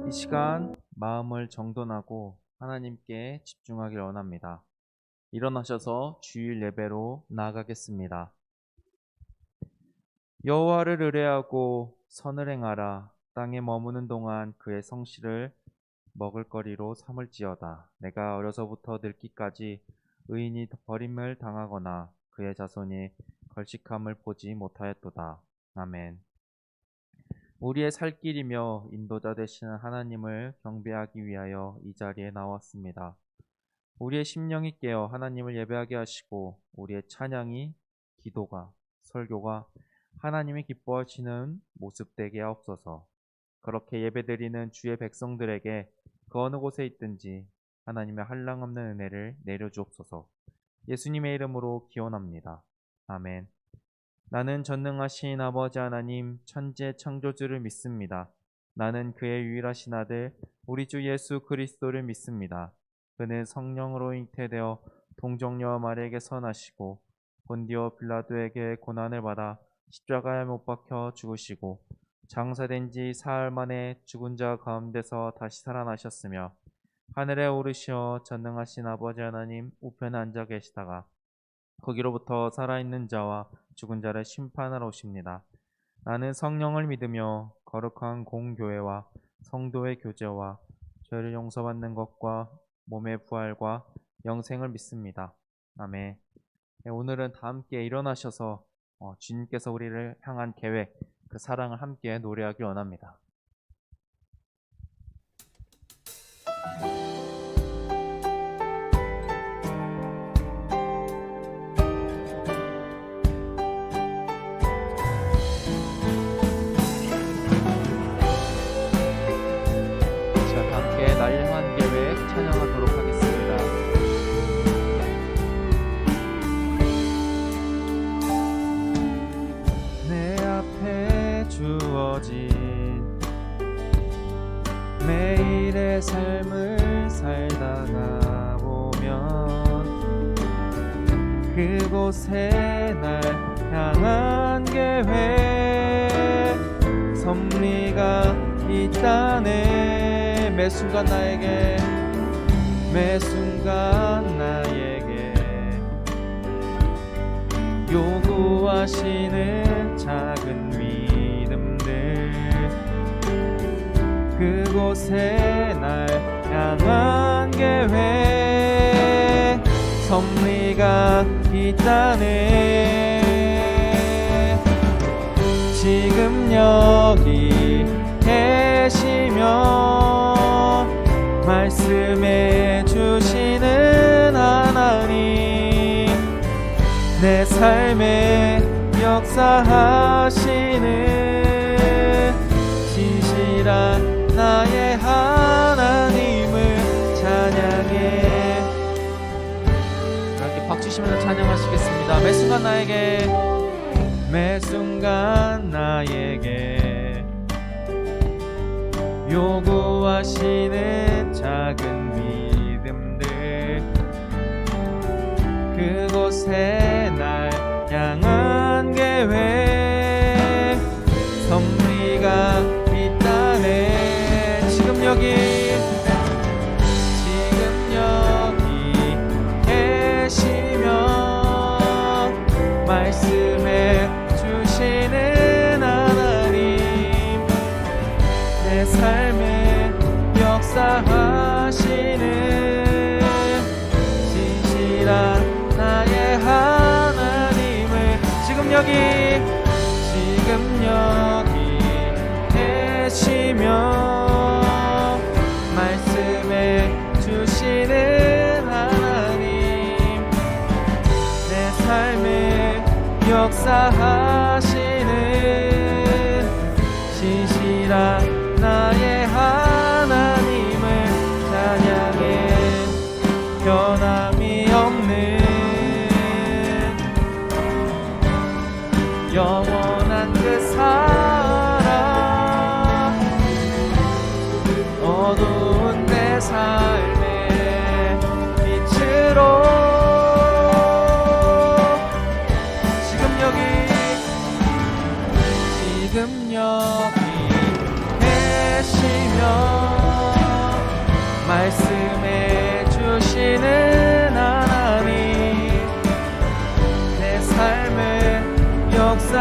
이 시간 마음을 정돈하고 하나님께 집중하길 원합니다. 일어나셔서 주일 예배로 나아가겠습니다. 여호와를 의뢰하고 선을 행하라. 땅에 머무는 동안 그의 성실을 먹을거리로 삼을지어다. 내가 어려서부터 늙기까지 의인이 버림을 당하거나 그의 자손이 걸식함을 보지 못하였도다. 아멘. 우리의 살 길이며 인도자 되시는 하나님을 경배하기 위하여 이 자리에 나왔습니다. 우리의 심령이 깨어 하나님을 예배하게 하시고 우리의 찬양이, 기도가, 설교가 하나님이 기뻐하시는 모습 되게 하옵소서. 그렇게 예배드리는 주의 백성들에게 그 어느 곳에 있든지 하나님의 한량없는 은혜를 내려주옵소서. 예수님의 이름으로 기원합니다. 아멘. 나는 전능하신 아버지 하나님 천재 창조주를 믿습니다. 나는 그의 유일하신 아들 우리 주 예수 그리스도를 믿습니다. 그는 성령으로 잉태되어 동정녀와 마리아에게 선하시고 본디오 빌라도에게 고난을 받아 십자가에 못 박혀 죽으시고 장사된 지 사흘 만에 죽은 자 가운데서 다시 살아나셨으며 하늘에 오르시어 전능하신 아버지 하나님 우편에 앉아 계시다가 거기로부터 살아있는 자와 죽은 자를 심판하러 오십니다. 나는 성령을 믿으며 거룩한 공교회와 성도의 교제와 죄를 용서받는 것과 몸의 부활과 영생을 믿습니다. 아멘. 오늘은 다 함께 일어나셔서 주님께서 우리를 향한 계획, 그 사랑을 함께 노래하기 원합니다. 나를 향한 계획 찬양하도록 하겠습니다. 내 앞에 주어진 매일의 삶을 살다가 보면 그곳에 날 향한 계획 섭리가 있다네. 매 순간 나에게 요구하시는 작은 믿음들 그곳에 날 향한 계획 섭리가 있다네. 지금 여기 계시며 말씀해 주시는 하나님 내 삶에 역사하시는 진실한 나의 하나님을 찬양해. 이렇게 박수치면서 찬양하시겠습니다. 매 순간 나에게 요구하시는 작은 믿음들 그곳에 날 향한 계획 섭리가 있다네. 지금 여기 계시며 말씀해 주시는 하나님 내 삶에 역사하시는 진실한 나의 하나님을 지금 여기 계시며 말씀해 주시는 하나님 내 삶에 역사하시는 진실한 나의 하나님을 찬양해. 변함이 없는 영원한 그 사랑 어두운 내 삶의 빛으로 지금 여기 계시며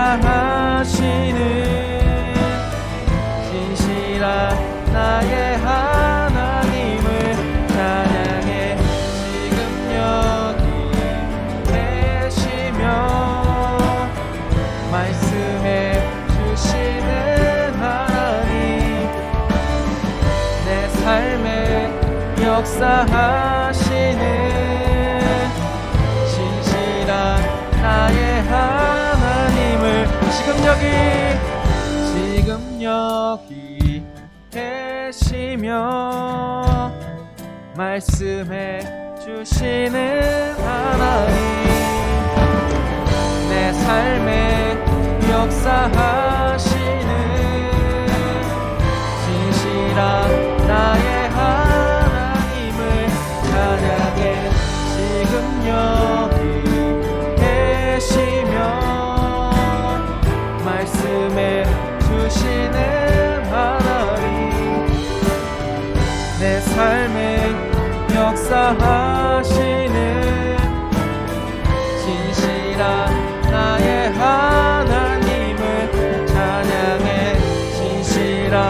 역사하시는 진실한 나의 하나님을 찬양해. 지금 여기 계시며 말씀해 주시는 하나님, 내 삶에 역사하시는 진실한 나의 하나님을 지금 여기 계시며 말씀해 주시는 하나님, 내 삶에 역사하시는 진실한 나의 하나님을 찬양해. 지금 여기 계시며 말씀해 주시는 하나님, 내 삶에 역사하시는 진실한 나의 하나님을 찬양해. 진실한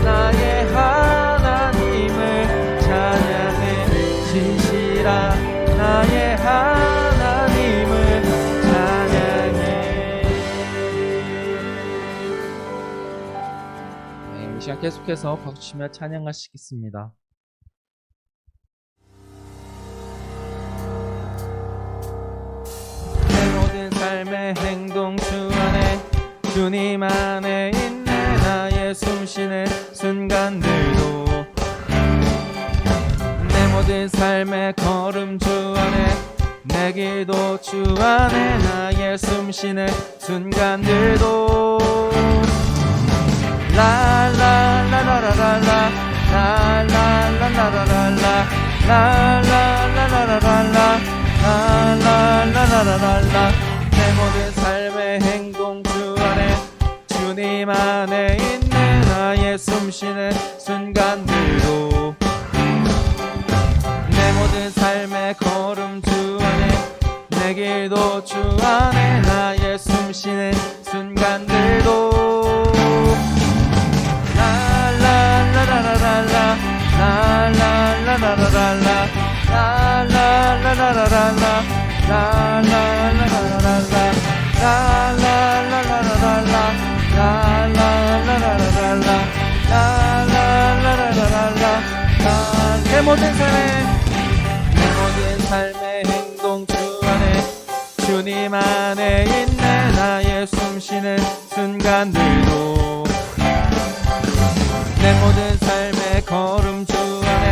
나의 하나님을 찬양해. 진실한 나의 하나님을 찬양해. 이 시간 계속해서 박수치며 찬양하시겠습니다. 삶의 행동 주 안에 주님 안에 있네. 나의 숨쉬는 순간들도 내 모든 삶의 걸음 주 안에, 내 기도 주 안에, 나의 숨쉬는 순간들도 라라라라라라 라라라라라라 라라라라라라 라라라라라라. 내 모든 삶의 행동 주 안에 주님 안에 있네. 나의 숨쉬는 순간들도 내 모든 삶의 걸음 주 안에, 내 기도 주 안에, 나의 숨쉬는 순간들도 라라라라라라 라라라라라라 라라라라라라 라라라라라라 라라라라라라 라라라라라라 라라라라라라. 내 모든 삶의 행동 주 안에 주님 안에 있네. 나의 숨쉬는 순간들도 내 모든 삶의 걸음 주 안에,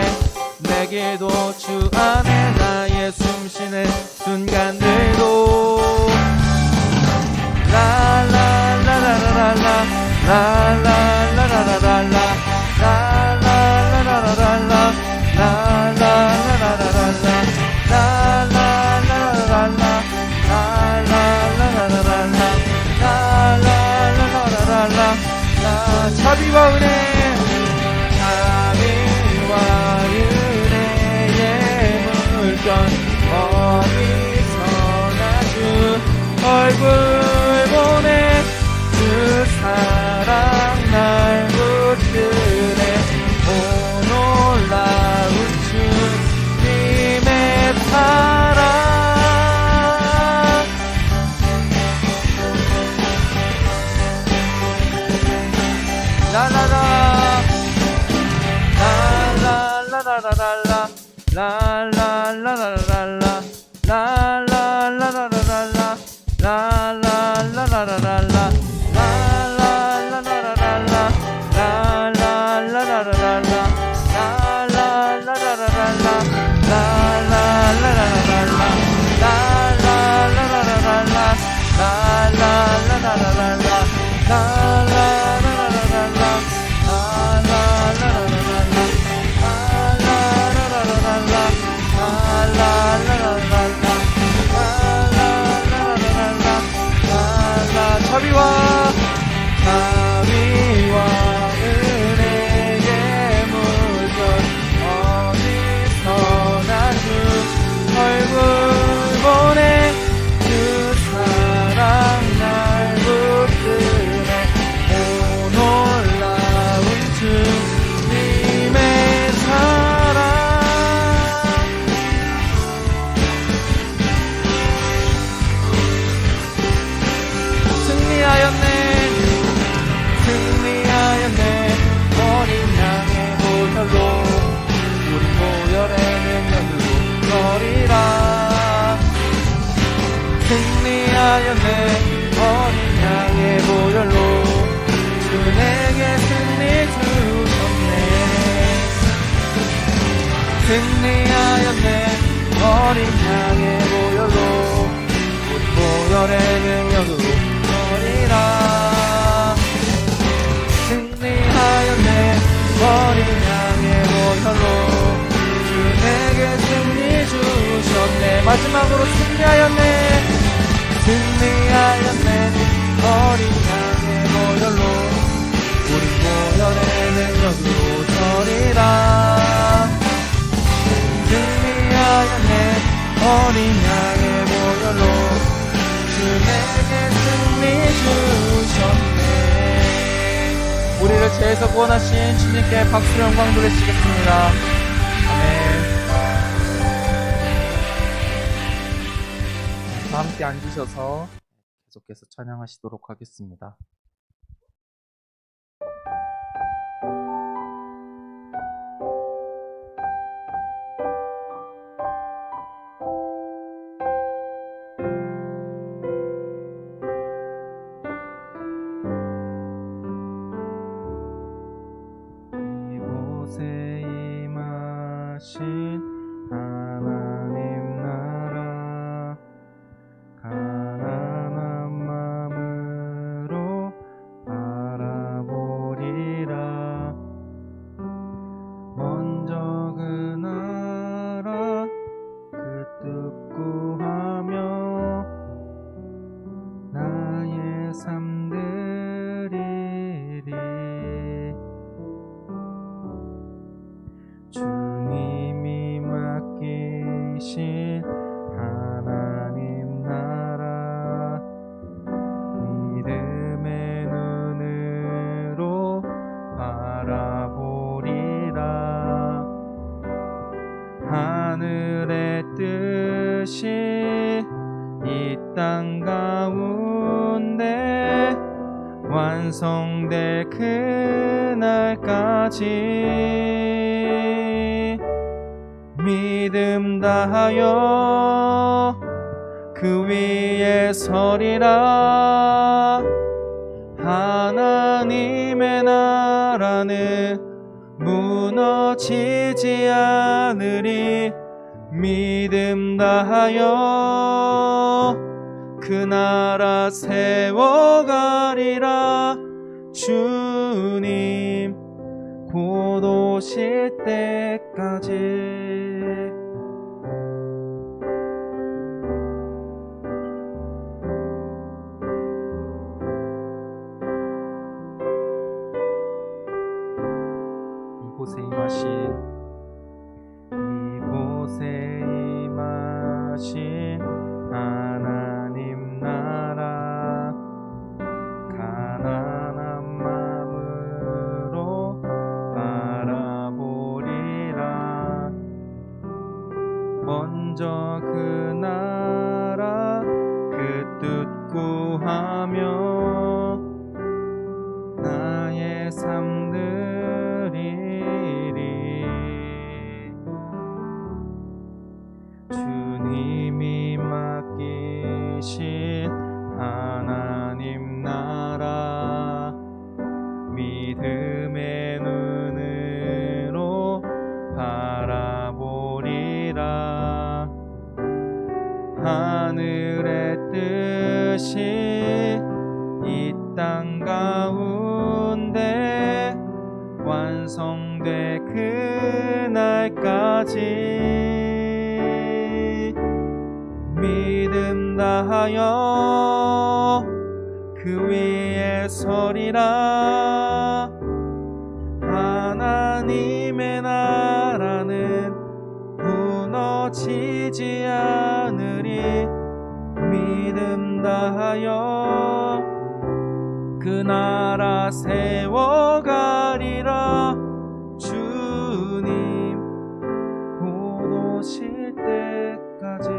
내 기도 주 안에, 나의 숨쉬는 순간들도 라라라라라라 라라라라라라 라라라라라라 라라라라라라 라라라라라라 라라라라라라 자비와 은혜, 자비와 은혜의 물건 어디서나 주 얼굴 보내. 그 사랑 날 붙드네. 오 놀라운 주님의 사랑. 라라라 라라라라라라 라라라라라라 라라라라라라 라라라라라라 라라라라라라 라라라라라라 라라라라라라 라라라라라라 자비와 은혜의 물건 어디서나 주 얼굴 보내. 그 사랑 날 승리하였네. 어린 양의 보혈로 우리 보혈의 능력으로 서리라. 승리하였네. 어린 양의 보혈로 주 내게 승리 주셨네. 마지막으로 승리하였네. 승리하였네. 어린 양의 보혈로 우리 보혈의 능력으로 서리라. 승리하였네. 어린 양의 보혈로 주 내게 승리 주셨네. 우리를 죄에서 구원하신 주님께 박수로 영광 돌리시겠습니다. 아멘. 다 함께 앉으셔서 계속해서 찬양하시도록 하겠습니다. 이곳에 임하신 하나님 나라 가난한 마음으로 바라보리라. 먼저 그 나라 그 뜻 구하며 나의 삶 드리리. 주님이 맡기신 하나님 나라 믿음의 눈으로 바라보리라. 하늘의 뜻이 이 땅 가운데 완성될 그날까지 믿음 다하여 그 위에 서리라. 하나님의 나라는 무너지지 않으리. 믿음 다하여 그 나라 세워가리라. 주님 곧 오실 때까지. 이곳에 임하신 하나님 나라 가난한 마음으로 바라보리라. 먼저 그 나라 그 뜻 구하며 나의 삶 드리리. 주님이 맡기신 하나님 나라 믿음의 눈으로 바라보리라. 하늘의 뜻이 이 땅 가운데 완성될 그날까지 믿음 다하여 그 위에 서리라. 하나님의 나라는 무너지지 않으리. 믿음 다하여 그 나라 세워가리라. 주님 곧 오실 때까지.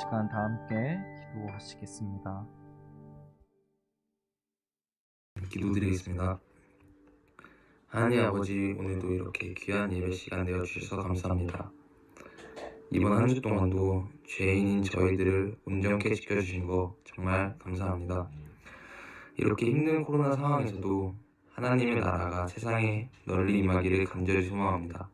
시간 다 함께 기도하시겠습니다. 기도드리겠습니다. 하나님 아버지, 오늘도 이렇게 귀한 예배 시간 내어주셔서 감사합니다. 이번 한 주 동안도 죄인인 저희들을 온전케 지켜주신 거 정말 감사합니다. 이렇게 힘든 코로나 상황에서도 하나님의 나라가 세상에 널리 임하기를 간절히 소망합니다.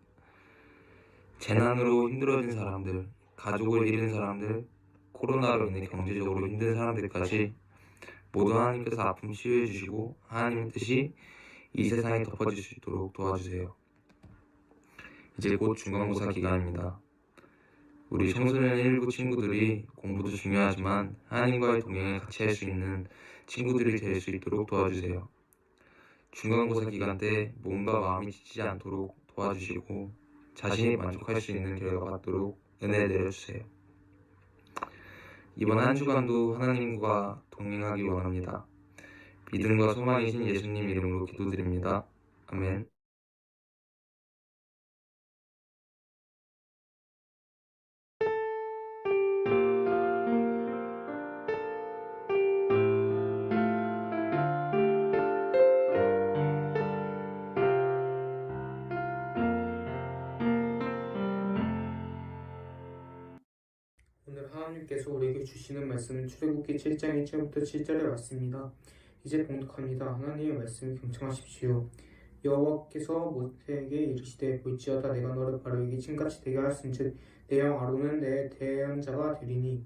재난으로 힘들어진 사람들, 가족을 잃은 사람들, 코로나로 인해 경제적으로 힘든 사람들까지 모두 하나님께서 아픔 치유해 주시고 하나님의 뜻이 이 세상에 덮어질 수 있도록 도와주세요. 이제 곧 중간고사 기간입니다. 우리 청소년 1부 친구들이 공부도 중요하지만 하나님과의 동행을 같이 할 수 있는 친구들이 될 수 있도록 도와주세요. 중간고사 기간 때 몸과 마음이 지치지 않도록 도와주시고 자신이 만족할 수 있는 결과 받도록 은혜 내려주세요. 이번 한 주간도 하나님과 동행하기 원합니다. 믿음과 소망이신 예수님 이름으로 기도드립니다. 아멘. 오늘 하나님께서 우리에게 주시는 말씀은 출애굽기 7장 1절부터 7절의 말씀입니다. 이제 봉독합니다. 하나님의 말씀을 경청하십시오. 여호와께서 모세에게 이르시되 볼지어다 내가 너를 바로에게 친같이 되게 하였은즉 내 형 아론은 내 대언자가 되리니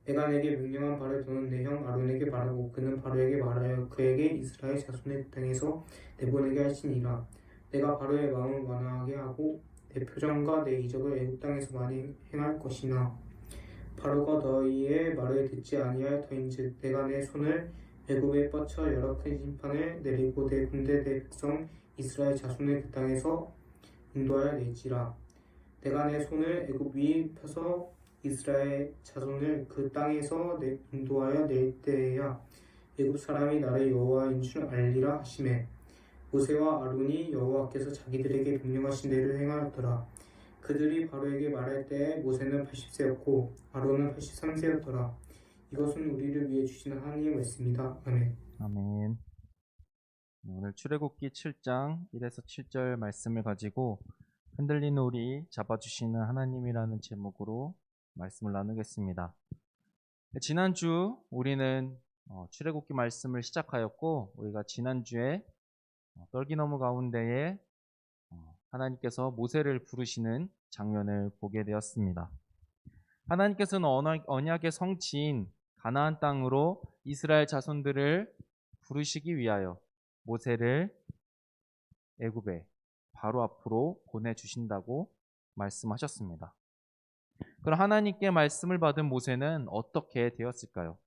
내가 내게 명령한 바를 너는 내 형 아론에게 말하고 그는 바로에게 말하여 그에게 이스라엘 자손의 땅에서 내보내게 할지니라. 내가 바로의 마음을 완화하게 하고 내 표정과 내 이적을 애굽 땅에서 많이 행할 것이나 바로가 너희의 말을 듣지 아니할 터인즉 내가 내 손을 애굽에 뻗쳐 여러 큰 심판을 내리고 내 군대 내 백성 이스라엘 자손을 그 땅에서 인도하여 낼지라. 내가 내 손을 애굽 위에 펴서 이스라엘 자손을 그 땅에서 인도하여 낼 때에야 애굽 사람이 나를 여호와인 줄 알리라 하시매 모세와 아론이 여호와께서 자기들에게 명령하신 대로 행하였더라. 그들이 바로에게 말할 때 모세는 80세였고 아론은 83세였더라. 이것은 우리를 위해 주시는 하나님의 말씀이다. 아멘. 아멘. 오늘 출애굽기 7장 1에서 7절 말씀을 가지고 흔들리는 우리 잡아주시는 하나님이라는 제목으로 말씀을 나누겠습니다. 지난주 우리는 출애굽기 말씀을 시작하였고 우리가 지난주에 떨기나무 가운데에 하나님께서 모세를 부르시는 장면을 보게 되었습니다. 하나님께서는 언약의 성지인 가나안 땅으로 이스라엘 자손들을 부르시기 위하여 모세를 애굽에 바로 앞으로 보내주신다고 말씀하셨습니다. 그럼 하나님께 말씀을 받은 모세는 어떻게 되었을까요?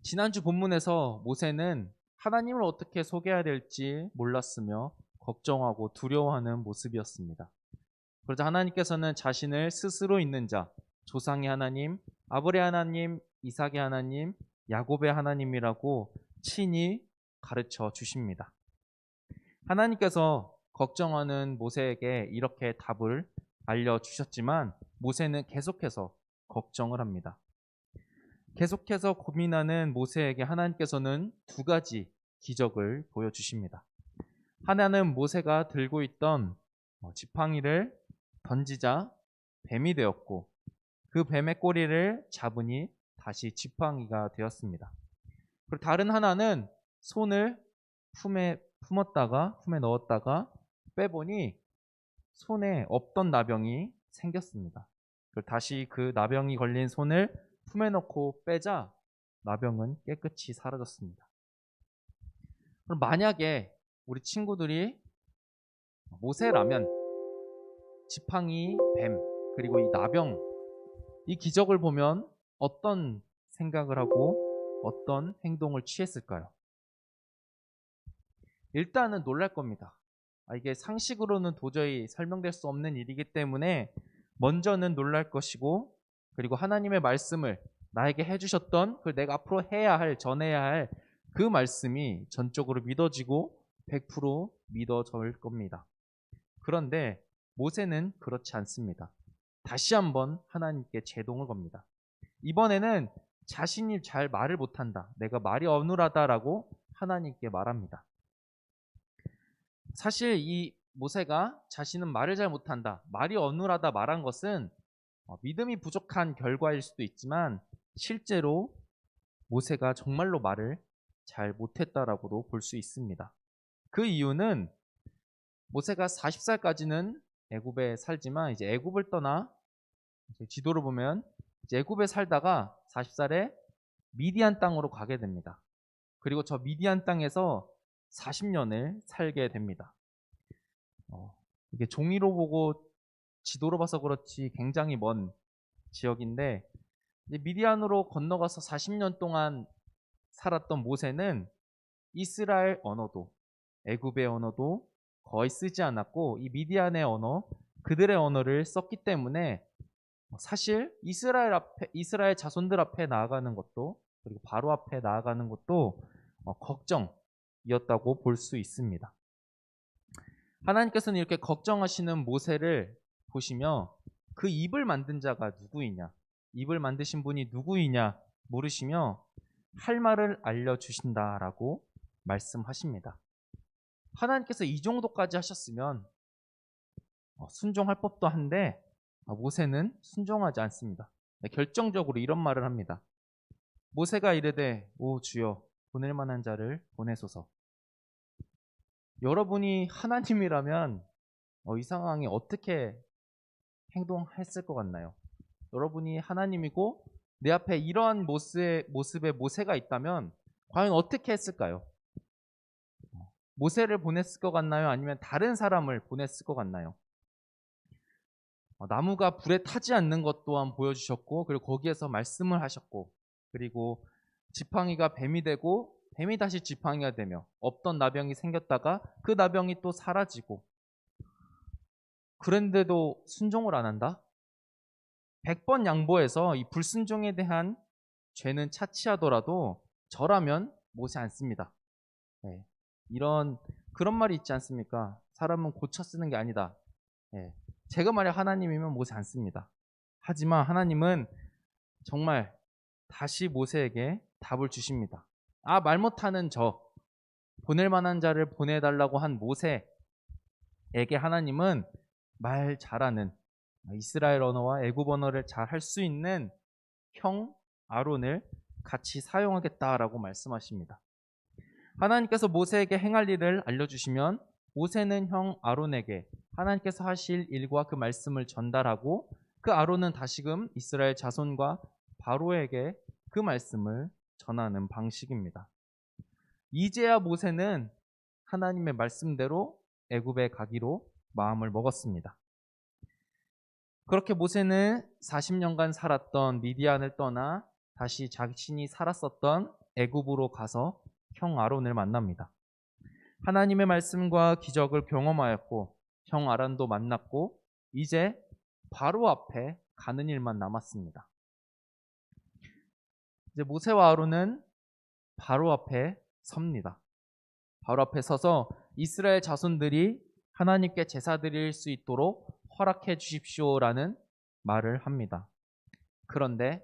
지난주 본문에서 모세는 하나님을 어떻게 소개해야 될지 몰랐으며 걱정하고 두려워하는 모습이었습니다. 그러자 하나님께서는 자신을 스스로 있는 자, 조상의 하나님, 아브라함의 하나님, 이삭의 하나님, 야곱의 하나님이라고 친히 가르쳐 주십니다. 하나님께서 걱정하는 모세에게 이렇게 답을 알려주셨지만 모세는 계속해서 걱정을 합니다. 계속해서 고민하는 모세에게 하나님께서는 두 가지 기적을 보여주십니다. 하나는 모세가 들고 있던 지팡이를 던지자 뱀이 되었고 그 뱀의 꼬리를 잡으니 다시 지팡이가 되었습니다. 그리고 다른 하나는 손을 품에 넣었다가 빼보니 손에 없던 나병이 생겼습니다. 다시 그 나병이 걸린 손을 품에 넣고 빼자 나병은 깨끗이 사라졌습니다. 그럼 만약에 우리 친구들이 모세라면 지팡이, 뱀, 그리고 이 나병, 이 기적을 보면 어떤 생각을 하고 어떤 행동을 취했을까요? 일단은 놀랄 겁니다. 이게 상식으로는 도저히 설명될 수 없는 일이기 때문에 먼저는 놀랄 것이고 그리고 하나님의 말씀을 나에게 해주셨던 그 내가 앞으로 해야 할, 전해야 할 그 말씀이 전적으로 믿어지고 100% 믿어질 겁니다. 그런데 모세는 그렇지 않습니다. 다시 한번 하나님께 제동을 겁니다. 이번에는 자신이 잘 말을 못한다. 내가 말이 어눌하다라고 하나님께 말합니다. 사실 이 모세가 자신은 말을 잘 못한다, 말이 어눌하다 말한 것은 믿음이 부족한 결과일 수도 있지만 실제로 모세가 정말로 말을 잘 못했다라고도 볼 수 있습니다. 그 이유는 모세가 40살까지는 애굽에 살지만 이제 애굽을 떠나 지도를 보면 이제 애굽에 살다가 40살에 미디안 땅으로 가게 됩니다. 그리고 저 미디안 땅에서 40년을 살게 됩니다. 이게 종이로 보고 지도로 봐서 그렇지 굉장히 먼 지역인데 이제 미디안으로 건너가서 40년 동안 살았던 모세는 이스라엘 언어도 애굽의 언어도 거의 쓰지 않았고 이 미디안의 언어 그들의 언어를 썼기 때문에 사실 이스라엘 자손들 앞에 나아가는 것도 그리고 바로 앞에 나아가는 것도 걱정이었다고 볼 수 있습니다. 하나님께서는 이렇게 걱정하시는 모세를 보시며 그 입을 만든 자가 누구이냐, 입을 만드신 분이 누구이냐 물으시며 할 말을 알려주신다라고 말씀하십니다. 하나님께서 이 정도까지 하셨으면 순종할 법도 한데 모세는 순종하지 않습니다. 결정적으로 이런 말을 합니다. 모세가 이르되 오 주여 보낼 만한 자를 보내소서. 여러분이 하나님이라면 이 상황에 어떻게 행동했을 것 같나요? 여러분이 하나님이고 내 앞에 이러한 모습의 모세가 있다면 과연 어떻게 했을까요? 모세를 보냈을 것 같나요? 아니면 다른 사람을 보냈을 것 같나요? 나무가 불에 타지 않는 것 또한 보여주셨고 그리고 거기에서 말씀을 하셨고 그리고 지팡이가 뱀이 되고 뱀이 다시 지팡이가 되며 없던 나병이 생겼다가 그 나병이 또 사라지고 그런데도 순종을 안 한다? 100번 양보해서 이 불순종에 대한 죄는 차치하더라도 저라면 모세 안 씁니다. 네. 그런 말이 있지 않습니까? 사람은 고쳐 쓰는 게 아니다. 네. 제가 만약 하나님이면 모세 안 씁니다. 하지만 하나님은 정말 다시 모세에게 답을 주십니다. 말 못하는 보낼 만한 자를 보내달라고 한 모세에게 하나님은 말 잘하는 이스라엘 언어와 애굽 언어를 잘 할 수 있는 형 아론을 같이 사용하겠다라고 말씀하십니다. 하나님께서 모세에게 행할 일을 알려주시면 모세는 형 아론에게 하나님께서 하실 일과 그 말씀을 전달하고 그 아론은 다시금 이스라엘 자손과 바로에게 그 말씀을 전하는 방식입니다. 이제야 모세는 하나님의 말씀대로 애굽에 가기로 마음을 먹었습니다. 그렇게 모세는 40년간 살았던 미디안을 떠나 다시 자신이 살았었던 애굽으로 가서 형 아론을 만납니다. 하나님의 말씀과 기적을 경험하였고 형 아론도 만났고 이제 바로 앞에 가는 일만 남았습니다. 이제 모세와 아론은 바로 앞에 섭니다. 바로 앞에 서서 이스라엘 자손들이 하나님께 제사 드릴 수 있도록 허락해 주십시오라는 말을 합니다. 그런데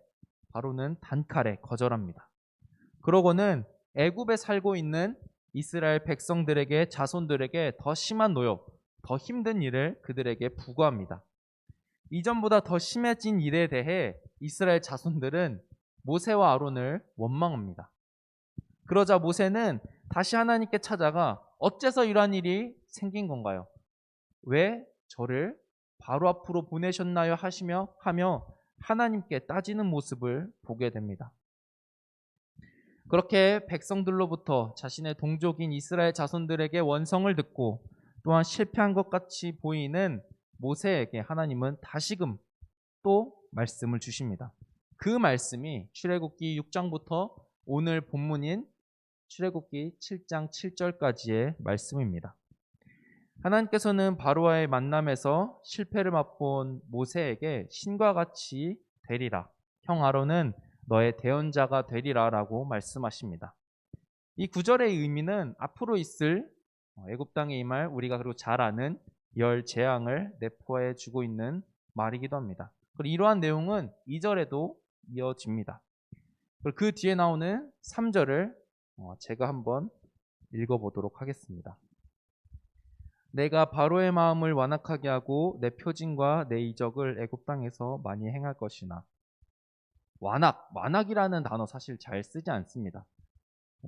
바로는 단칼에 거절합니다. 그러고는 애굽에 살고 있는 이스라엘 백성들에게 자손들에게 더 심한 노역, 더 힘든 일을 그들에게 부과합니다. 이전보다 더 심해진 일에 대해 이스라엘 자손들은 모세와 아론을 원망합니다. 그러자 모세는 다시 하나님께 찾아가 어째서 이러한 일이 생긴 건가요? 왜 저를 바로 앞으로 보내셨나요? 하며 하나님께 따지는 모습을 보게 됩니다. 그렇게 백성들로부터 자신의 동족인 이스라엘 자손들에게 원성을 듣고 또한 실패한 것 같이 보이는 모세에게 하나님은 다시금 또 말씀을 주십니다. 그 말씀이 출애굽기 6장부터 오늘 본문인 출애굽기 7장 7절까지의 말씀입니다. 하나님께서는 바로와의 만남에서 실패를 맛본 모세에게 신과 같이 되리라. 형 아론은 너의 대언자가 되리라 라고 말씀하십니다. 이 구절의 의미는 앞으로 있을 애굽 땅에 임할 우리가 그리고 잘 아는 열 재앙을 내포해 주고 있는 말이기도 합니다. 그리고 이러한 내용은 2절에도 이어집니다. 그리고 그 뒤에 나오는 3절을 제가 한번 읽어보도록 하겠습니다. 내가 바로의 마음을 완악하게 하고 내 표징과 내 이적을 애굽 땅에서 많이 행할 것이나. 완악이라는 단어 사실 잘 쓰지 않습니다.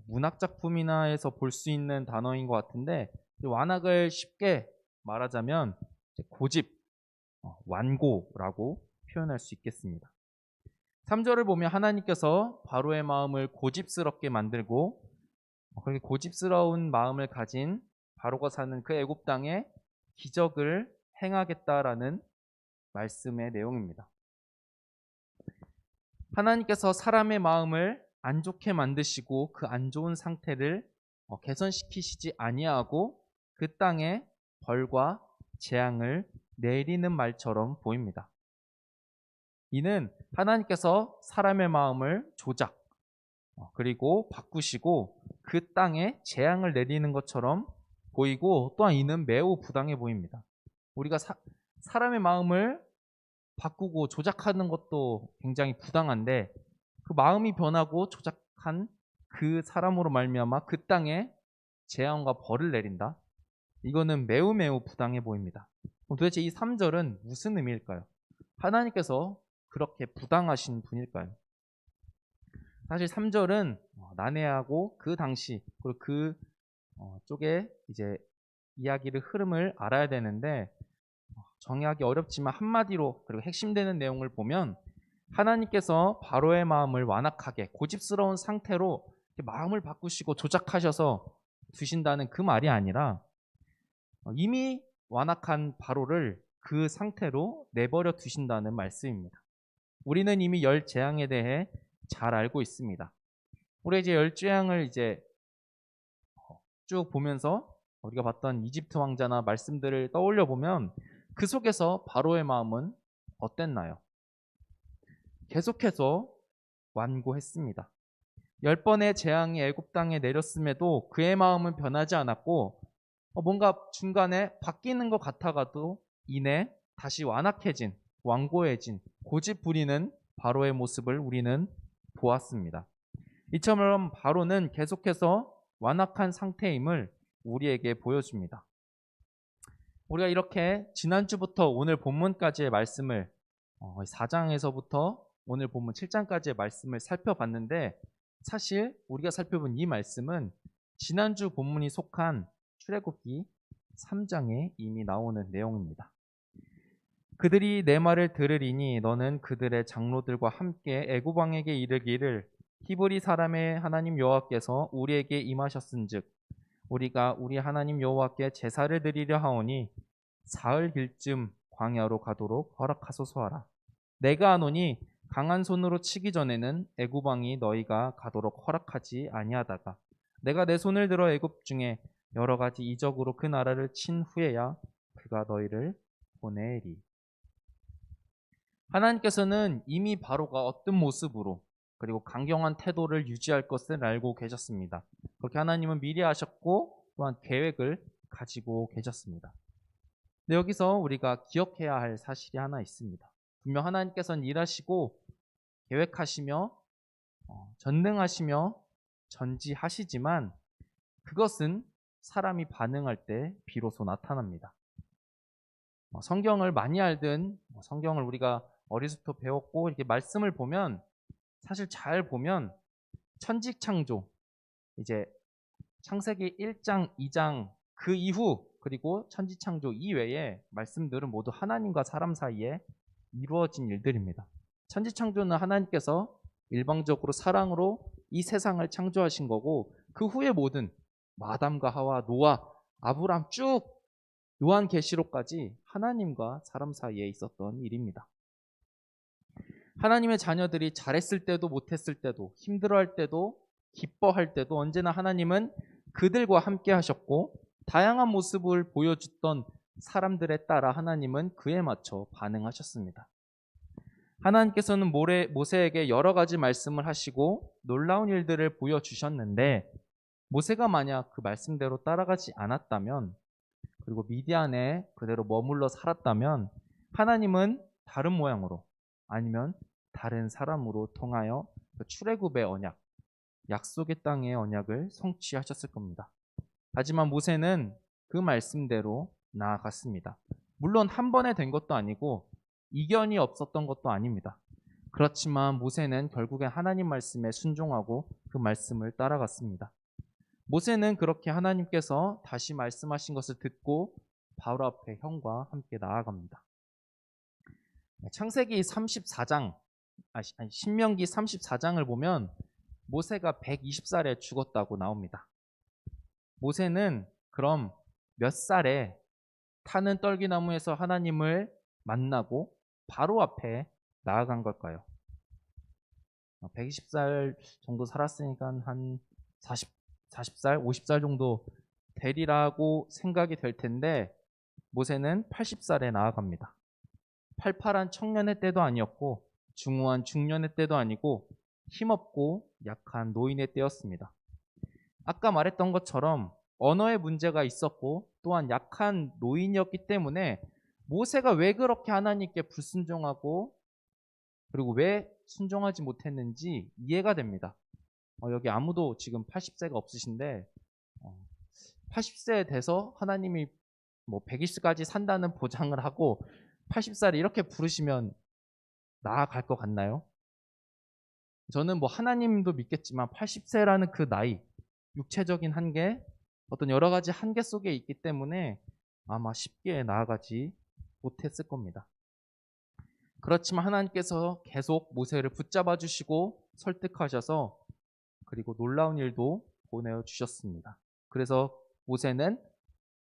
문학 작품이나에서 볼 수 있는 단어인 것 같은데 이 완악을 쉽게 말하자면 고집, 완고라고 표현할 수 있겠습니다. 3절을 보면 하나님께서 바로의 마음을 고집스럽게 만들고 그렇게 고집스러운 마음을 가진 바로가 사는 그 애굽 땅에 기적을 행하겠다라는 말씀의 내용입니다. 하나님께서 사람의 마음을 안 좋게 만드시고 그 안 좋은 상태를 개선시키시지 아니하고 그 땅에 벌과 재앙을 내리는 말처럼 보입니다. 이는 하나님께서 사람의 마음을 조작 그리고 바꾸시고 그 땅에 재앙을 내리는 것처럼 보이고 또한 이는 매우 부당해 보입니다. 우리가 사람의 마음을 바꾸고 조작하는 것도 굉장히 부당한데 그 마음이 변하고 조작한 그 사람으로 말미암아 그 땅에 재앙과 벌을 내린다. 이거는 매우 부당해 보입니다. 그럼 도대체 이 3절은 무슨 의미일까요? 하나님께서 그렇게 부당하신 분일까요? 사실 3절은 난해하고 그 당시 그리고 그 쪽에 이제 이야기를 흐름을 알아야 되는데 정의하기 어렵지만 한마디로 그리고 핵심되는 내용을 보면 하나님께서 바로의 마음을 완악하게 고집스러운 상태로 마음을 바꾸시고 조작하셔서 두신다는 그 말이 아니라 이미 완악한 바로를 그 상태로 내버려 두신다는 말씀입니다. 우리는 이미 열 재앙에 대해 잘 알고 있습니다. 우리 이제 열 재앙을 이제 쭉 보면서 우리가 봤던 이집트 왕자나 말씀들을 떠올려 보면 그 속에서 바로의 마음은 어땠나요? 계속해서 완고했습니다. 10번의 재앙이 애굽 땅에 내렸음에도 그의 마음은 변하지 않았고 뭔가 중간에 바뀌는 것 같아가도 이내 다시 완악해진, 완고해진, 고집 부리는 바로의 모습을 우리는 보았습니다. 이처럼 바로는 계속해서 완악한 상태임을 우리에게 보여줍니다. 우리가 이렇게 지난주부터 오늘 본문까지의 말씀을 4장에서부터 오늘 본문 7장까지의 말씀을 살펴봤는데 사실 우리가 살펴본 이 말씀은 지난주 본문이 속한 출애굽기 3장에 이미 나오는 내용입니다. 그들이 내 말을 들으리니 너는 그들의 장로들과 함께 애굽 왕에게 이르기를 히브리 사람의 하나님 여호와께서 우리에게 임하셨은즉 우리가 우리 하나님 여호와께 제사를 드리려 하오니 사흘 길쯤 광야로 가도록 허락하소서 하라. 내가 아노니 강한 손으로 치기 전에는 애굽 왕이 너희가 가도록 허락하지 아니하다가 내가 내 손을 들어 애굽 중에 여러 가지 이적으로 그 나라를 친 후에야 그가 너희를 보내리. 하나님께서는 이미 바로가 어떤 모습으로 그리고 강경한 태도를 유지할 것을 알고 계셨습니다. 그렇게 하나님은 미리 아셨고 또한 계획을 가지고 계셨습니다. 근데 여기서 우리가 기억해야 할 사실이 하나 있습니다. 분명 하나님께서는 일하시고 계획하시며 전능하시며 전지하시지만 그것은 사람이 반응할 때 비로소 나타납니다. 성경을 많이 알든 성경을 우리가 어리부터 배웠고 이렇게 말씀을 보면 사실 잘 보면 천지창조 이제 창세기 1장, 2장 그 이후 그리고 천지창조 이외에 말씀들은 모두 하나님과 사람 사이에 이루어진 일들입니다. 천지창조는 하나님께서 일방적으로 사랑으로 이 세상을 창조하신 거고 그 후에 모든 마담과 하와, 노아, 아브람 쭉 요한계시록까지 하나님과 사람 사이에 있었던 일입니다. 하나님의 자녀들이 잘했을 때도 못했을 때도 힘들어할 때도 기뻐할 때도 언제나 하나님은 그들과 함께 하셨고 다양한 모습을 보여줬던 사람들에 따라 하나님은 그에 맞춰 반응하셨습니다. 하나님께서는 모세에게 여러 가지 말씀을 하시고 놀라운 일들을 보여주셨는데 모세가 만약 그 말씀대로 따라가지 않았다면 그리고 미디안에 그대로 머물러 살았다면 하나님은 다른 모양으로 아니면 다른 사람으로 통하여 그 출애굽의 언약, 약속의 땅의 언약을 성취하셨을 겁니다. 하지만 모세는 그 말씀대로 나아갔습니다. 물론 한 번에 된 것도 아니고 이견이 없었던 것도 아닙니다. 그렇지만 모세는 결국엔 하나님 말씀에 순종하고 그 말씀을 따라갔습니다. 모세는 그렇게 하나님께서 다시 말씀하신 것을 듣고 바로 앞에 형과 함께 나아갑니다. 창세기 34장, 신명기 34장을 보면 모세가 120살에 죽었다고 나옵니다. 모세는 그럼 몇 살에 타는 떨기나무에서 하나님을 만나고 바로 앞에 나아간 걸까요? 120살 정도 살았으니까 한 40살, 50살 정도 되리라고 생각이 될 텐데 모세는 80살에 나아갑니다. 팔팔한 청년의 때도 아니었고 중후한 중년의 때도 아니고 힘없고 약한 노인의 때였습니다. 아까 말했던 것처럼 언어의 문제가 있었고 또한 약한 노인이었기 때문에 모세가 왜 그렇게 하나님께 불순종하고 그리고 왜 순종하지 못했는지 이해가 됩니다. 여기 아무도 지금 80세가 없으신데 80세에 돼서 하나님이 120세까지 산다는 보장을 하고 80살에 이렇게 부르시면 나아갈 것 같나요? 저는 하나님도 믿겠지만 80세라는 그 나이, 육체적인 한계, 어떤 여러 가지 한계 속에 있기 때문에 아마 쉽게 나아가지 못했을 겁니다. 그렇지만 하나님께서 계속 모세를 붙잡아 주시고 설득하셔서 그리고 놀라운 일도 보내주셨습니다. 그래서 모세는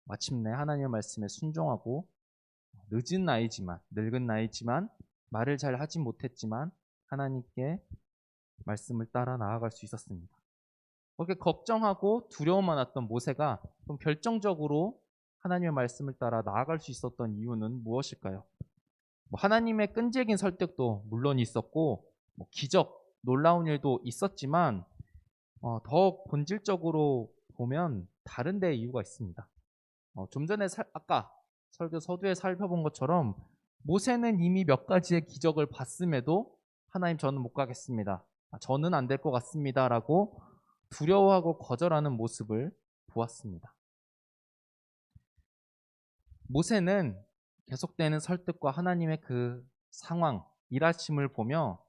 마침내 하나님의 말씀에 순종하고 늙은 나이지만 말을 잘 하지 못했지만 하나님께 말씀을 따라 나아갈 수 있었습니다. 그렇게 걱정하고 두려움 많았던 모세가 좀 결정적으로 하나님의 말씀을 따라 나아갈 수 있었던 이유는 무엇일까요? 하나님의 끈질긴 설득도 물론 있었고 기적, 놀라운 일도 있었지만 더 본질적으로 보면 다른 데 이유가 있습니다. 좀 전에 아까 설교 서두에 살펴본 것처럼 모세는 이미 몇 가지의 기적을 봤음에도 하나님 저는 못 가겠습니다. 저는 안 될 것 같습니다. 라고 두려워하고 거절하는 모습을 보았습니다. 모세는 계속되는 설득과 하나님의 그 상황, 일하심을 보며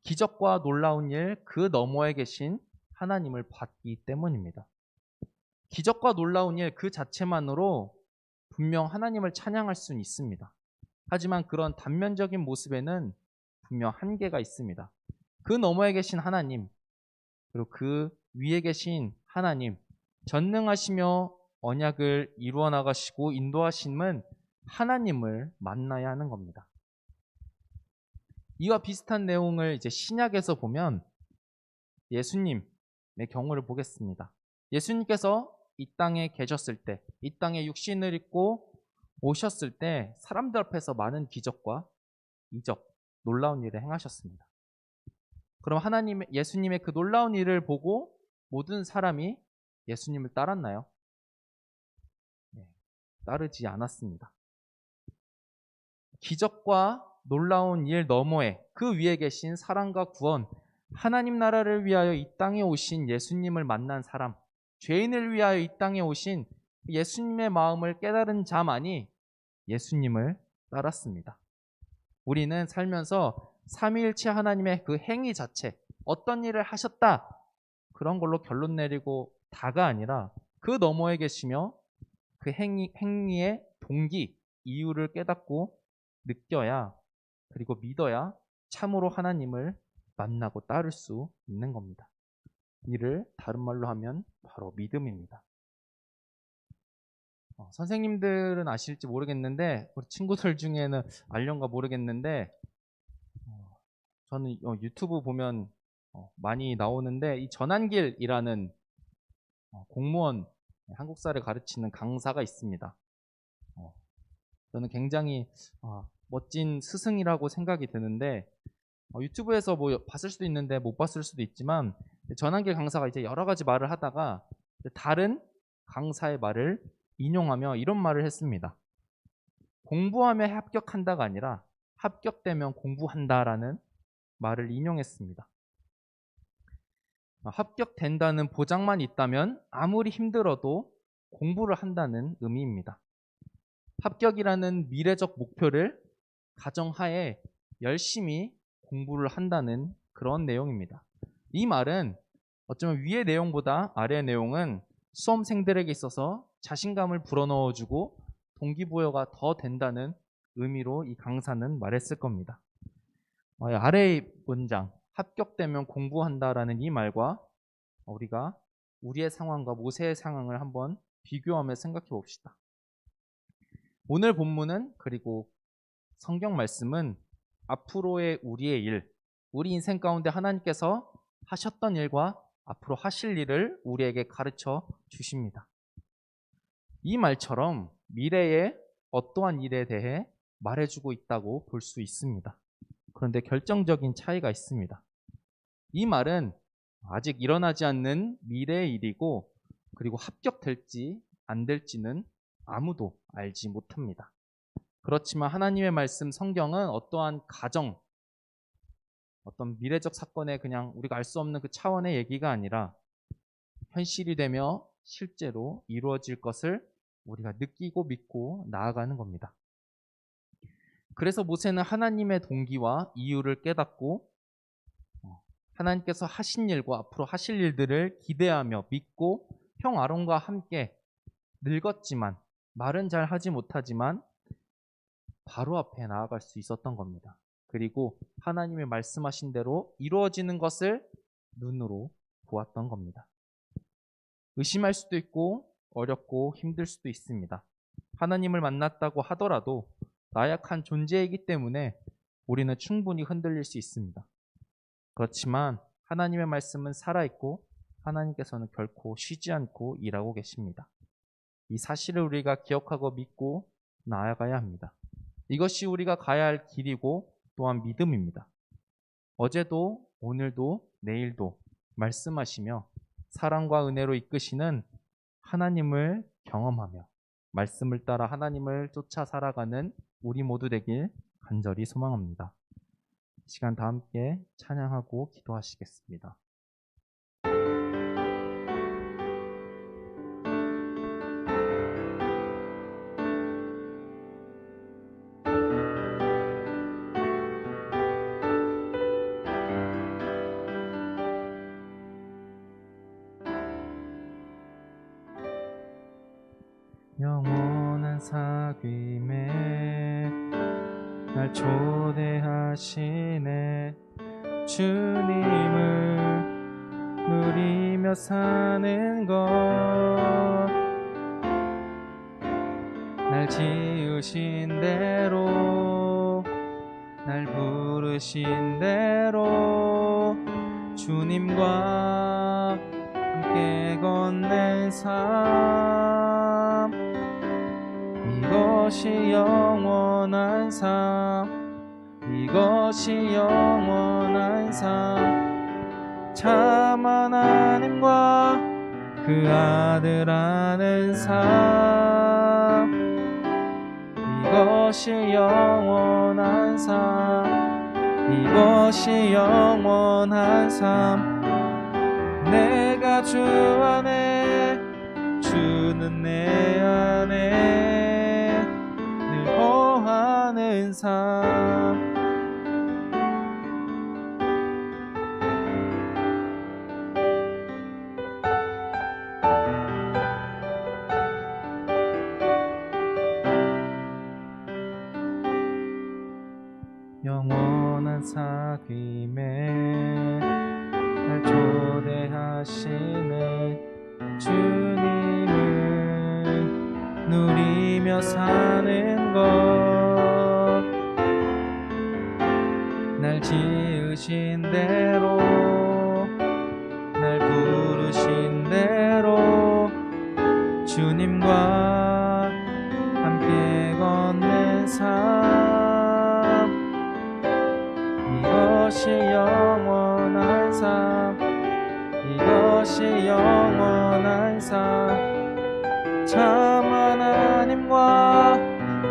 기적과 놀라운 일, 그 너머에 계신 하나님을 봤기 때문입니다. 기적과 놀라운 일 그 자체만으로 분명 하나님을 찬양할 수는 있습니다. 하지만 그런 단면적인 모습에는 분명 한계가 있습니다. 그 너머에 계신 하나님, 그리고 그 위에 계신 하나님, 전능하시며 언약을 이루어 나가시고 인도하심은 하나님을 만나야 하는 겁니다. 이와 비슷한 내용을 이제 신약에서 보면 예수님의 경우를 보겠습니다. 예수님께서 이 땅에 계셨을 때, 이 땅에 육신을 입고 오셨을 때 사람들 앞에서 많은 기적과 이적, 놀라운 일을 행하셨습니다. 그럼 예수님의 그 놀라운 일을 보고 모든 사람이 예수님을 따랐나요? 네, 따르지 않았습니다. 기적과 놀라운 일 너머에 그 위에 계신 사랑과 구원, 하나님 나라를 위하여 이 땅에 오신 예수님을 만난 사람, 죄인을 위하여 이 땅에 오신 예수님의 마음을 깨달은 자만이 예수님을 따랐습니다. 우리는 살면서 삼위일체 하나님의 그 행위 자체, 어떤 일을 하셨다, 그런 걸로 결론 내리고 다가 아니라 그 너머에 계시며 그 행위의 동기, 이유를 깨닫고 느껴야, 그리고 믿어야 참으로 하나님을 만나고 따를 수 있는 겁니다. 이를 다른 말로 하면 바로 믿음입니다. 선생님들은 아실지 모르겠는데 우리 친구들 중에는 알련가 모르겠는데 저는 유튜브 보면 많이 나오는데 이 전한길이라는 공무원 한국사를 가르치는 강사가 있습니다. 저는 굉장히 멋진 스승이라고 생각이 드는데 유튜브에서 봤을 수도 있는데 못 봤을 수도 있지만 전한길 강사가 이제 여러 가지 말을 하다가 다른 강사의 말을 인용하며 이런 말을 했습니다. 공부하며 합격한다가 아니라 합격되면 공부한다라는 말을 인용했습니다. 합격된다는 보장만 있다면 아무리 힘들어도 공부를 한다는 의미입니다. 합격이라는 미래적 목표를 가정하에 열심히 공부를 한다는 그런 내용입니다. 이 말은 어쩌면 위의 내용보다 아래의 내용은 수험생들에게 있어서 자신감을 불어넣어주고 동기부여가 더 된다는 의미로 이 강사는 말했을 겁니다. 아래의 문장, 합격되면 공부한다라는 이 말과 우리가 우리의 상황과 모세의 상황을 한번 비교하며 생각해 봅시다. 오늘 본문은 그리고 성경 말씀은 앞으로의 우리의 일, 우리 인생 가운데 하나님께서 하셨던 일과 앞으로 하실 일을 우리에게 가르쳐 주십니다. 이 말처럼 미래의 어떠한 일에 대해 말해주고 있다고 볼 수 있습니다. 그런데 결정적인 차이가 있습니다. 이 말은 아직 일어나지 않는 미래의 일이고 그리고 합격될지 안 될지는 아무도 알지 못합니다. 그렇지만 하나님의 말씀 성경은 어떠한 가정, 어떤 미래적 사건에 그냥 우리가 알 수 없는 그 차원의 얘기가 아니라 현실이 되며 실제로 이루어질 것을 우리가 느끼고 믿고 나아가는 겁니다. 그래서 모세는 하나님의 동기와 이유를 깨닫고 하나님께서 하신 일과 앞으로 하실 일들을 기대하며 믿고 형 아론과 함께 늙었지만 말은 잘 하지 못하지만 바로 앞에 나아갈 수 있었던 겁니다. 그리고 하나님의 말씀하신 대로 이루어지는 것을 눈으로 보았던 겁니다. 의심할 수도 있고 어렵고 힘들 수도 있습니다. 하나님을 만났다고 하더라도 나약한 존재이기 때문에 우리는 충분히 흔들릴 수 있습니다. 그렇지만 하나님의 말씀은 살아있고 하나님께서는 결코 쉬지 않고 일하고 계십니다. 이 사실을 우리가 기억하고 믿고 나아가야 합니다. 이것이 우리가 가야 할 길이고 또한 믿음입니다. 어제도 오늘도 내일도 말씀하시며 사랑과 은혜로 이끄시는 하나님을 경험하며 말씀을 따라 하나님을 쫓아 살아가는 우리 모두 되길 간절히 소망합니다. 시간 다 함께 찬양하고 기도하시겠습니다. 영원한 사귐에 날 초대하시네. 주님을 누리며 사는 것, 날 지으신 대로 날 부르신 대로 주님과 함께 걷는 삶, 이것이 영원한 삶, 이것이 영원한 삶, 참 하나님과 그 아들 아는 삶, 이것이 영원한 삶, 이것이 영원한 삶. 내가 주 안에 주는 내 안에 늘 거하는 삶, 영원한 사귐에 날 초대하시네. 주님을 누리며 사는 것, 날 지으신 대로 날 부르신 대로 주님과 함께 걷는 삶, 이것이 영원한 삶, 이것이 영원한 삶, 참 하나님과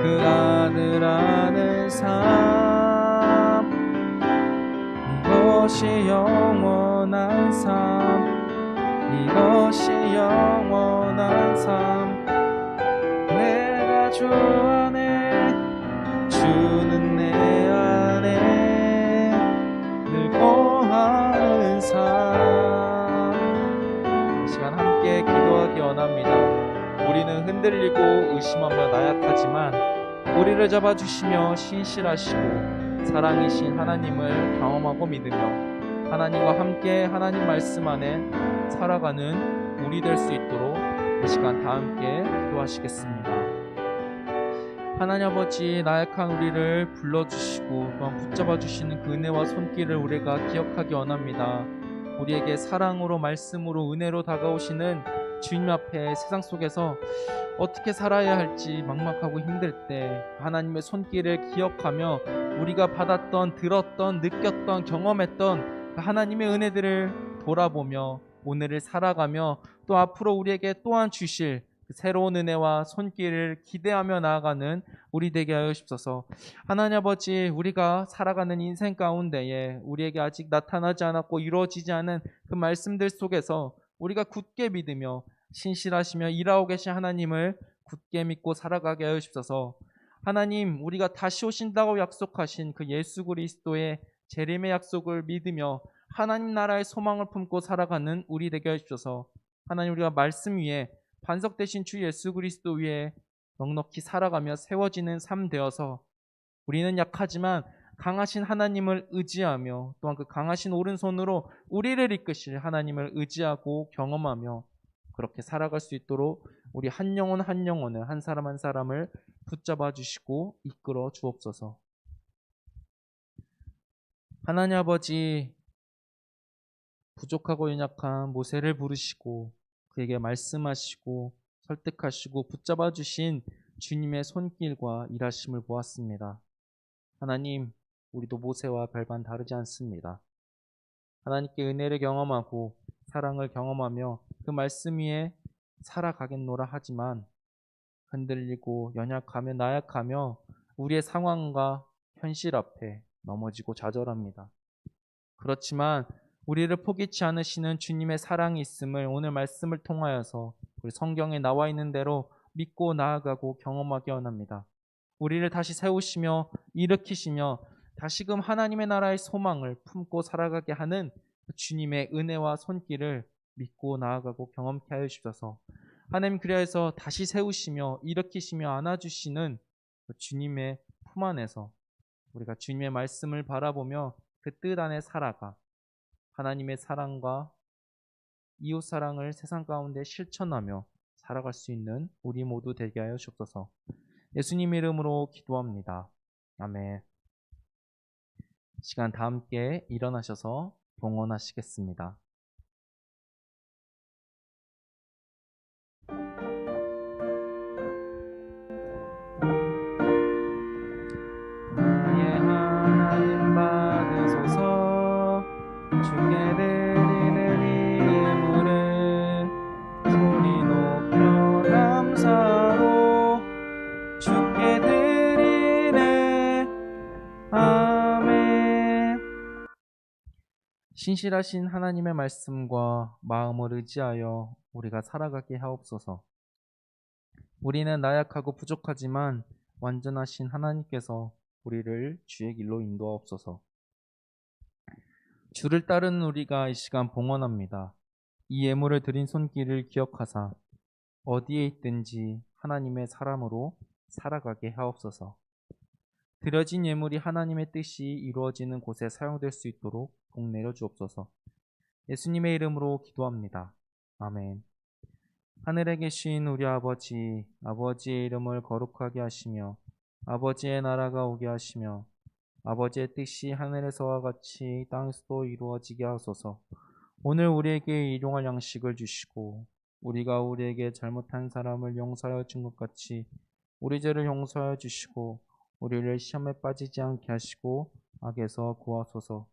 그 아들 아는 삶, 이것이 영원한 삶, 이것이 영원한 삶. 안에 주는 내 안에 늘 거하는 삶. 이 시간 함께 기도하기 원합니다. 우리는 흔들리고 의심하며 나약하지만 우리를 잡아주시며 신실하시고 사랑이신 하나님을 경험하고 믿으며 하나님과 함께 하나님 말씀 안에 살아가는 우리 될 수 있도록 이 시간 다 함께 기도하시겠습니다. 하나님 아버지, 나약한 우리를 불러주시고 또한 붙잡아 주시는 그 은혜와 손길을 우리가 기억하기 원합니다. 우리에게 사랑으로 말씀으로 은혜로 다가오시는 주님 앞에 세상 속에서 어떻게 살아야 할지 막막하고 힘들 때 하나님의 손길을 기억하며 우리가 받았던, 들었던, 느꼈던, 경험했던 그 하나님의 은혜들을 돌아보며 오늘을 살아가며 또 앞으로 우리에게 또한 주실 새로운 은혜와 손길을 기대하며 나아가는 우리 되게 하여 주옵소서. 하나님 아버지, 우리가 살아가는 인생 가운데에 우리에게 아직 나타나지 않았고 이루어지지 않은 그 말씀들 속에서 우리가 굳게 믿으며 신실하시며 일하고 계신 하나님을 굳게 믿고 살아가게 하여 주옵소서. 하나님, 우리가 다시 오신다고 약속하신 그 예수 그리스도의 재림의 약속을 믿으며 하나님 나라의 소망을 품고 살아가는 우리 되게 하여 주옵소서. 하나님, 우리가 말씀 위에 반석 되신 주 예수 그리스도 위에 넉넉히 살아가며 세워지는 삶 되어서 우리는 약하지만 강하신 하나님을 의지하며 또한 그 강하신 오른손으로 우리를 이끄실 하나님을 의지하고 경험하며 그렇게 살아갈 수 있도록 우리 한 영혼 한 영혼을, 한 사람 한 사람을 붙잡아 주시고 이끌어 주옵소서. 하나님 아버지, 부족하고 연약한 모세를 부르시고 그에게 말씀하시고 설득하시고 붙잡아 주신 주님의 손길과 일하심을 보았습니다. 하나님, 우리도 모세와 별반 다르지 않습니다. 하나님께 은혜를 경험하고 사랑을 경험하며 그 말씀 위에 살아가겠노라 하지만 흔들리고 연약하며 나약하며 우리의 상황과 현실 앞에 넘어지고 좌절합니다. 그렇지만 우리를 포기치 않으시는 주님의 사랑이 있음을 오늘 말씀을 통하여서 우리 성경에 나와 있는 대로 믿고 나아가고 경험하기 원합니다. 우리를 다시 세우시며 일으키시며 다시금 하나님의 나라의 소망을 품고 살아가게 하는 주님의 은혜와 손길을 믿고 나아가고 경험케 하여 주셔서 하나님, 그리하여서 다시 세우시며 일으키시며 안아주시는 주님의 품 안에서 우리가 주님의 말씀을 바라보며 그 뜻 안에 살아가 하나님의 사랑과 이웃 사랑을 세상 가운데 실천하며 살아갈 수 있는 우리 모두 되게 하여 주옵소서. 예수님 이름으로 기도합니다. 아멘. 시간 다 함께 일어나셔서 봉헌하시겠습니다. 나의 하나님 받으소서. 주께 드리는 이 예물을 소리 높여 감사로 주께 드리네. 아멘. 신실하신 하나님의 말씀과 마음을 의지하여 우리가 살아가게 하옵소서. 우리는 나약하고 부족하지만 완전하신 하나님께서 우리를 주의 길로 인도하옵소서. 주를 따르는 우리가 이 시간 봉헌합니다. 이 예물을 드린 손길을 기억하사 어디에 있든지 하나님의 사람으로 살아가게 하옵소서. 드려진 예물이 하나님의 뜻이 이루어지는 곳에 사용될 수 있도록 복 내려 주옵소서. 예수님의 이름으로 기도합니다. 아멘. 하늘에 계신 우리 아버지, 아버지의 이름을 거룩하게 하시며 아버지의 나라가 오게 하시며 아버지의 뜻이 하늘에서와 같이 땅에서도 이루어지게 하소서. 오늘 우리에게 일용할 양식을 주시고 우리가 우리에게 잘못한 사람을 용서하여 준 것 같이 우리 죄를 용서하여 주시고 우리를 시험에 빠지지 않게 하시고 악에서 구하소서.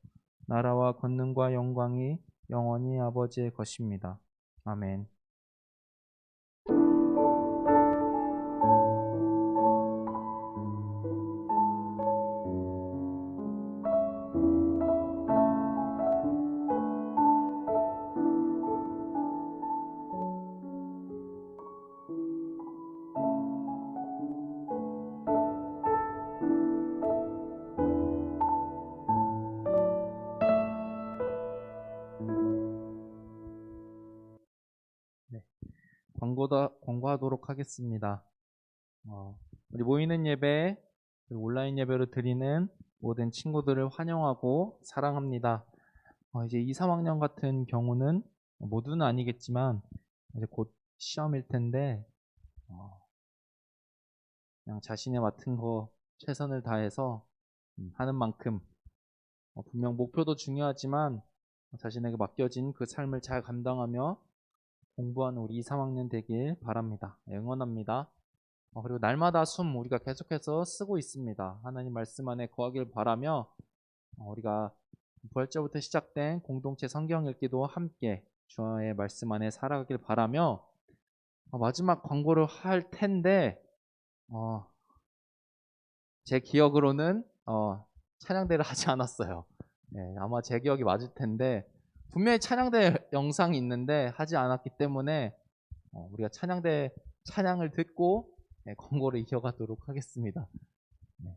나라와 권능과 영광이 영원히 아버지의 것입니다. 아멘. 광고하도록 하겠습니다. 우리 모이는 예배, 그리고 온라인 예배로 드리는 모든 친구들을 환영하고 사랑합니다. 이제 2, 3학년 같은 경우는 모두는 아니겠지만 이제 곧 시험일 텐데 그냥 자신의 맡은 거 최선을 다해서 하는 만큼 분명 목표도 중요하지만 자신에게 맡겨진 그 삶을 잘 감당하며 공부하는 우리 2, 3학년 되길 바랍니다. 응원합니다. 그리고 날마다 숨 우리가 계속해서 쓰고 있습니다. 하나님 말씀 안에 거하길 바라며 우리가 부활절부터 시작된 공동체 성경 읽기도 함께 주의 말씀 안에 살아가길 바라며 마지막 광고를 할 텐데 제 기억으로는 찬양대를 하지 않았어요. 네, 아마 제 기억이 맞을 텐데 분명히 찬양대 영상이 있는데 하지 않았기 때문에 우리가 찬양대 찬양을 듣고 광고를 이어가도록 하겠습니다. 네.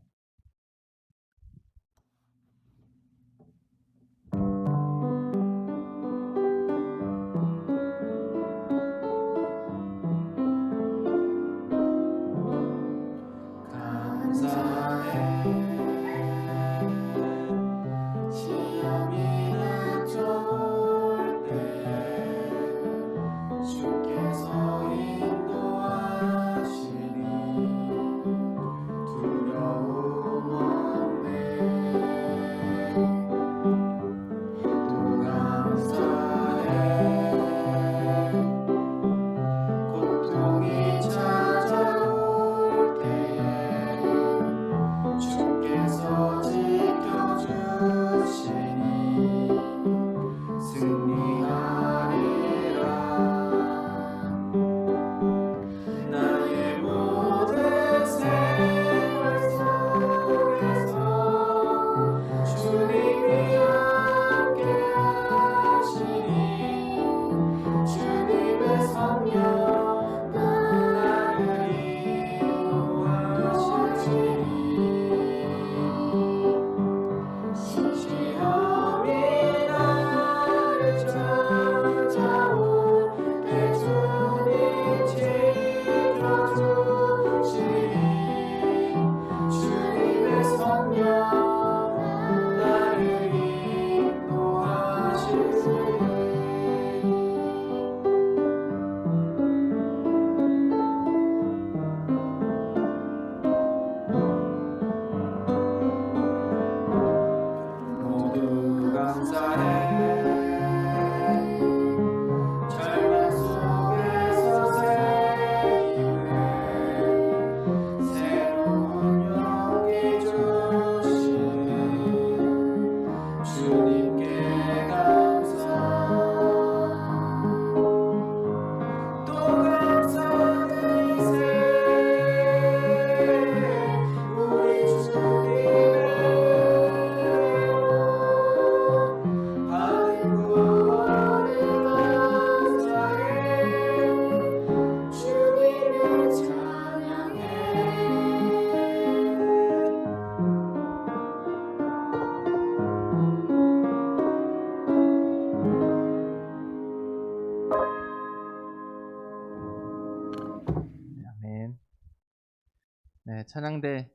네, 찬양대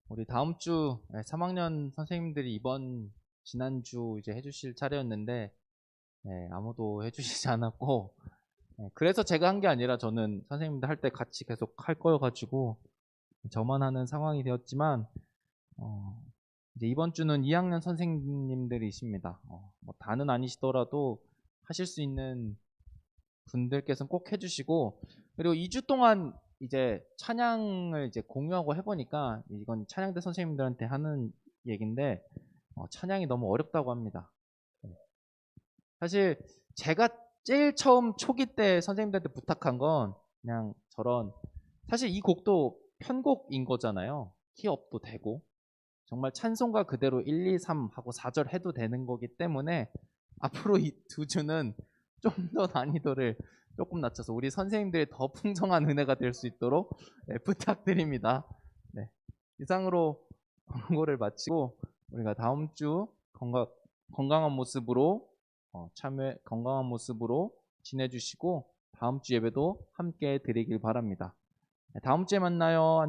우리 다음 주 3학년 선생님들이 지난주 이제 해주실 차례였는데 아무도 해주시지 않았고 그래서 제가 한 게 아니라 저는 선생님들 할 때 같이 계속 할 거여가지고 저만 하는 상황이 되었지만 이제 이번 주는 2학년 선생님들이십니다. 뭐 다는 아니시더라도 하실 수 있는 분들께서는 꼭 해주시고 그리고 2주 동안 이제 찬양을 이제 공유하고 해보니까 이건 찬양대 선생님들한테 하는 얘기인데 찬양이 너무 어렵다고 합니다. 사실 제가 제일 처음 초기 때 선생님들한테 부탁한 건 그냥 사실 이 곡도 편곡인 거잖아요. 키업도 되고 정말 찬송가 그대로 1, 2, 3 하고 4절 해도 되는 거기 때문에 앞으로 이 2주는 좀 더 난이도를 조금 낮춰서 우리 선생님들의 더 풍성한 은혜가 될 수 있도록 부탁드립니다. 네, 이상으로 광고를 마치고 우리가 다음 주 건강한 모습으로 참회 건강한 모습으로 지내주시고 다음 주 예배도 함께 드리길 바랍니다. 다음 주에 만나요.